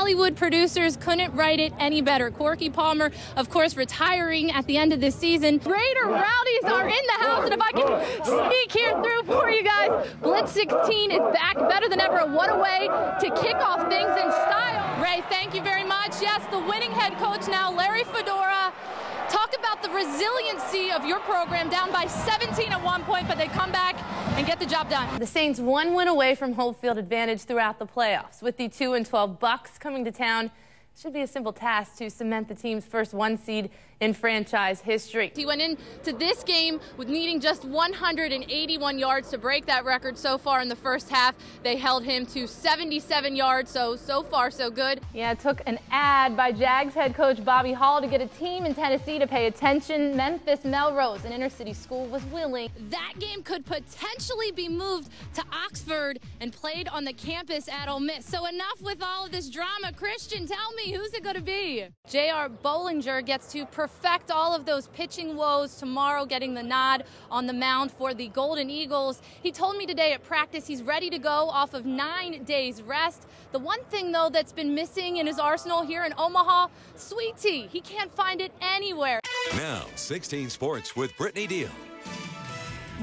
Hollywood producers couldn't write it any better. Corky Palmer, of course, retiring at the end of this season. Raider Rowdies are in the house, and if I can sneak here through for you guys, Blitz 16 is back better than ever. What a way to kick off things in style. Ray, thank you very much. Yes, the winning head coach now, Larry Fedora. Talk about the resiliency of your program, down by 17 at one point, but they come back and get the job done. The Saints one win away from home field advantage throughout the playoffs. With the 2-12 Bucks coming to town, it should be a simple task to cement the team's first one seed in franchise history. He went into this game with needing just 181 yards to break that record. So far in the first half, they held him to 77 yards, so far so good. Yeah, it took an ad by Jags head coach Bobby Hall to get a team in Tennessee to pay attention. Memphis Melrose, an inner-city school, was willing. That game could potentially be moved to Oxford and played on the campus at Ole Miss. So enough with all of this drama. Christian, tell me, who's it going to be? J.R. Bollinger gets to perfect all of those pitching woes tomorrow, getting the nod on the mound for the Golden Eagles. He told me today at practice he's ready to go off of 9 days rest. The one thing, though, that's been missing in his arsenal here in Omaha, sweet tea. He can't find it anywhere. Now, 16 Sports with Brittany Diehl.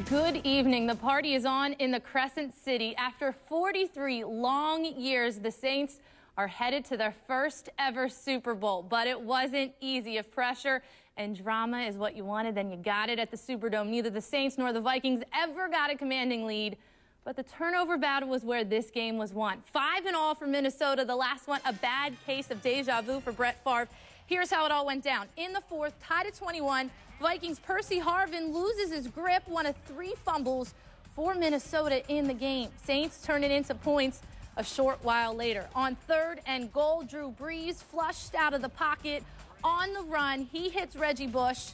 Good evening. The party is on in the Crescent City. After 43 long years, the Saints are headed to their first ever Super Bowl, but it wasn't easy. If pressure and drama is what you wanted, then you got it at the Superdome. Neither the Saints nor the Vikings ever got a commanding lead, but the turnover battle was where this game was won. 5 in all for Minnesota. The last one, a bad case of deja vu for Brett Favre. Here's how it all went down. In the fourth, tied at 21, Vikings' Percy Harvin loses his grip, one of 3 fumbles for Minnesota in the game. Saints turn it into points a short while later. On 3rd and goal, Drew Brees flushed out of the pocket on the run. He hits Reggie Bush,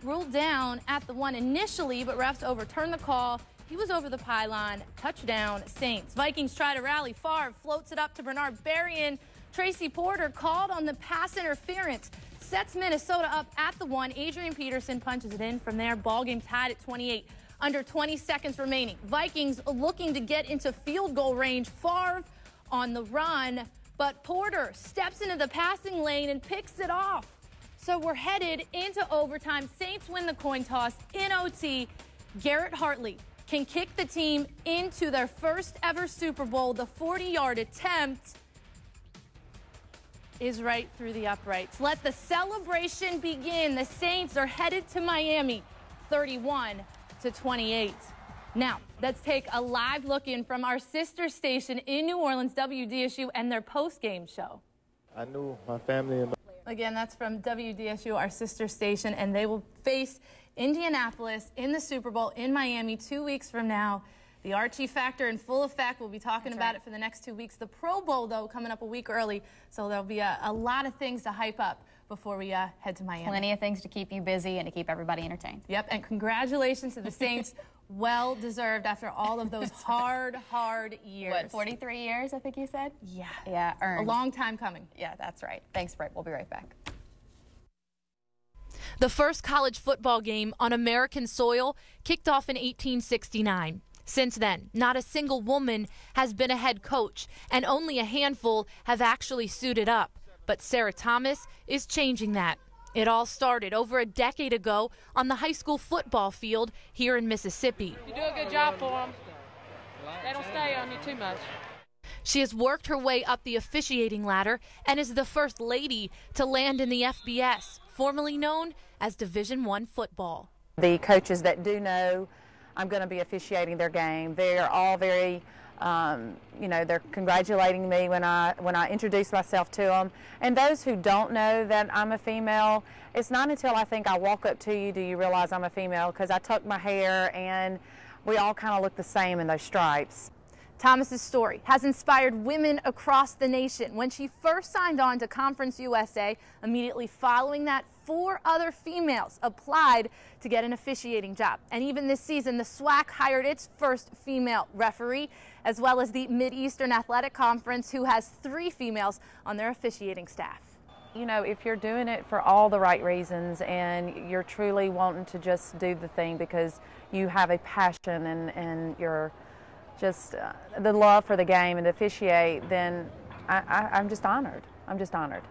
ruled down at the 1 initially, but refs overturned the call. He was over the pylon. Touchdown, Saints. Vikings try to rally. Favre floats it up to Bernard Berrien. Tracy Porter called on the pass interference. Sets Minnesota up at the 1. Adrian Peterson punches it in. From there, ball game tied at 28. Under 20 seconds remaining. Vikings looking to get into field goal range. Favre on the run, but Porter steps into the passing lane and picks it off. So we're headed into overtime. Saints win the coin toss in OT. Garrett Hartley can kick the team into their first ever Super Bowl. The 40-yard attempt is right through the uprights. Let the celebration begin. The Saints are headed to Miami, 31-28. Now, let's take a live look in from our sister station in New Orleans, WDSU, and their post-game show. I knew my family and Again, that's from WDSU, our sister station, and they will face Indianapolis in the Super Bowl in Miami 2 weeks from now. The Archie factor in full effect. We'll be talking about it for the next 2 weeks. The Pro Bowl, though, coming up a week early, so there'll be a lot of things to hype up before we head to Miami. Plenty of things to keep you busy and to keep everybody entertained. Yep, and congratulations to the Saints. Well deserved after all of those hard years. What, 43 years, I think you said? Yeah. Yeah, earned. A long time coming. Yeah, that's right. Thanks, Britt. We'll be right back. The first college football game on American soil kicked off in 1869. Since then, not a single woman has been a head coach, and only a handful have actually suited up. But Sarah Thomas is changing that. It all started over a decade ago on the high school football field here in Mississippi. You do a good job for them. They don't stay on you too much. She has worked her way up the officiating ladder and is the first lady to land in the FBS, formerly known as Division I football. The coaches that do know I'm going to be officiating their game, they're all very they're congratulating me when I introduce myself to them. And those who don't know that I'm a female, it's not until I think I walk up to you do you realize I'm a female, because I tuck my hair and we all kind of look the same in those stripes. Thomas's story has inspired women across the nation. When she first signed on to Conference USA, immediately following that, 4 other females applied to get an officiating job. And even this season, the SWAC hired its first female referee, as well as the Mid-Eastern Athletic Conference, who has 3 females on their officiating staff. You know, if you're doing it for all the right reasons and you're truly wanting to just do the thing because you have a passion and you're just the love for the game and to officiate, then I'm just honored. I'm just honored.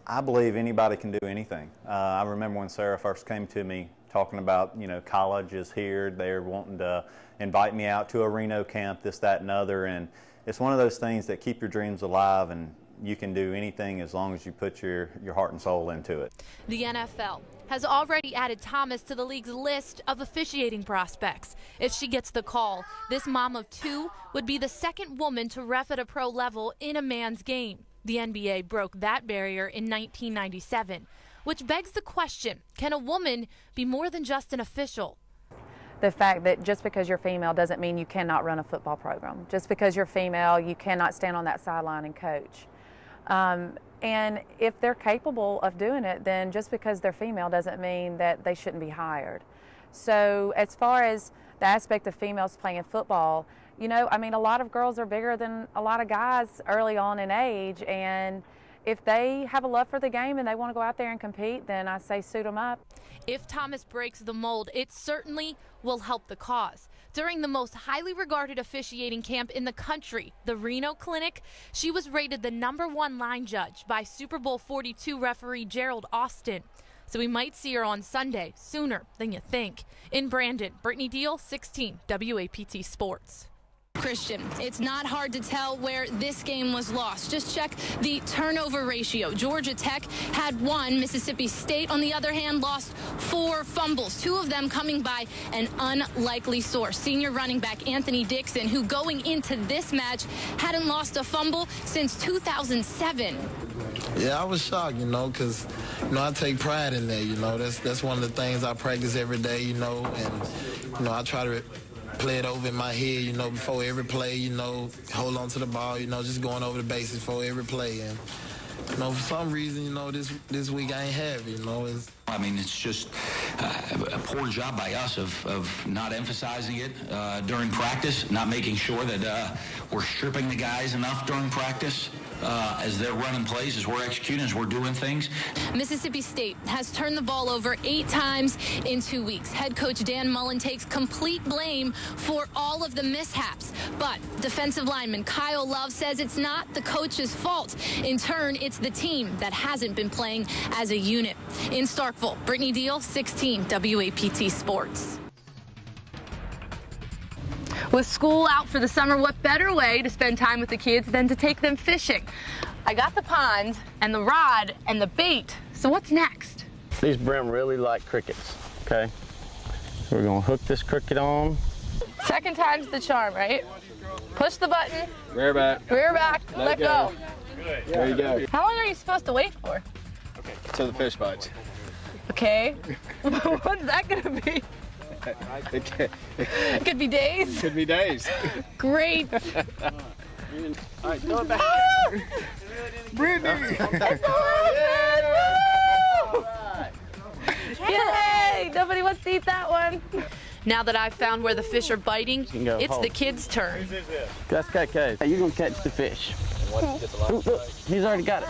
I believe anybody can do anything. I remember when Sarah first came to me talking about, college is here. They're wanting to invite me out to a Reno camp, this, that, and other. And it's one of those things that keep your dreams alive, and you can do anything as long as you put your heart and soul into it. The NFL has already added Thomas to the league's list of officiating prospects. If she gets the call, this mom of 2 would be the second woman to ref at a pro level in a man's game. The NBA broke that barrier in 1997, which begs the question, can a woman be more than just an official? The fact that just because you're female doesn't mean you cannot run a football program. Just because you're female, you cannot stand on that sideline and coach. And if they're capable of doing it, then just because they're female doesn't mean that they shouldn't be hired. So as far as the aspect of females playing football, a lot of girls are bigger than a lot of guys early on in age, and if they have a love for the game and they want to go out there and compete, then I say suit them up. If Thomas breaks the mold, it certainly will help the cause. During the most highly regarded officiating camp in the country, the Reno Clinic, she was rated the #1 line judge by Super Bowl 42 referee Gerald Austin. So we might see her on Sunday sooner than you think. In Brandon, Brittany Diehl, 16 WAPT Sports. Christian, it's not hard to tell where this game was lost. Just check the turnover ratio. Georgia Tech had 1. Mississippi State, on the other hand, lost 4 fumbles, 2 of them coming by an unlikely source. Senior running back Anthony Dixon, who going into this match hadn't lost a fumble since 2007. Yeah, I was shocked, because, I take pride in that, That's one of the things I practice every day, and, I try to play it over in my head, before every play, hold on to the ball, just going over the bases before every play. And, for some reason, this week I ain't have it, it's just a poor job by us of not emphasizing it during practice, not making sure that we're stripping the guys enough during practice as they're running plays, as we're executing, as we're doing things. Mississippi State has turned the ball over 8 times in 2 weeks. Head coach Dan Mullen takes complete blame for all of the mishaps. But defensive lineman Kyle Love says it's not the coach's fault. In turn, it's the team that hasn't been playing as a unit. In Starkville, Brittany Diehl, 16 WAPT Sports. With school out for the summer, what better way to spend time with the kids than to take them fishing? I got the pond and the rod and the bait. So what's next? These brim really like crickets, okay? So we're gonna hook this cricket on. Second time's the charm, right? Push the button. Rear back. Rear back. Let go. Good. There you go. How long are you supposed to wait for? Okay. Till the fish bites. Okay. What's that gonna be? It could be days. Could be days. Great. All right, throw it back. Oh! Brittany! Yay! Nobody wants to eat that one. Now that I've found where the fish are biting, it's the kids' turn. That's KK. You're going to catch the fish. Ooh, look, he's already got it.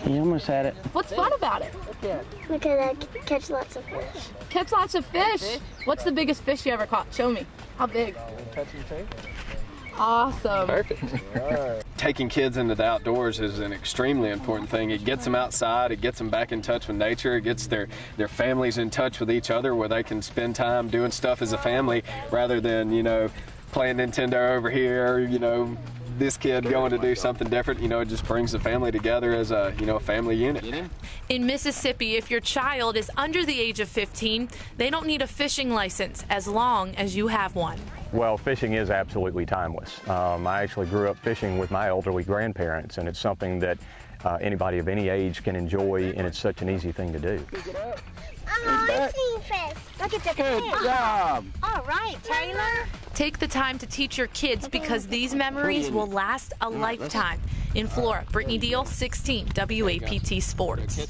He almost had it. What's fun about it? Because I catch lots of fish. Catch lots of fish? What's the biggest fish you ever caught? Show me. How big? Awesome. Perfect. Right. Taking kids into the outdoors is an extremely important thing. It gets them outside, it gets them back in touch with nature, it gets their families in touch with each other where they can spend time doing stuff as a family rather than, playing Nintendo over here, this kid going to do something different. It just brings the family together as a, family unit. In Mississippi, if your child is under the age of 15, they don't need a fishing license as long as you have one. Well, fishing is absolutely timeless. I actually grew up fishing with my elderly grandparents, and it's something that anybody of any age can enjoy, and it's such an easy thing to do. I've seen fish. Look at the fish. Good job. All right, Taylor. Take the time to teach your kids because these memories will last a lifetime. In Flora, Brittany Diehl, 16 WAPT Sports.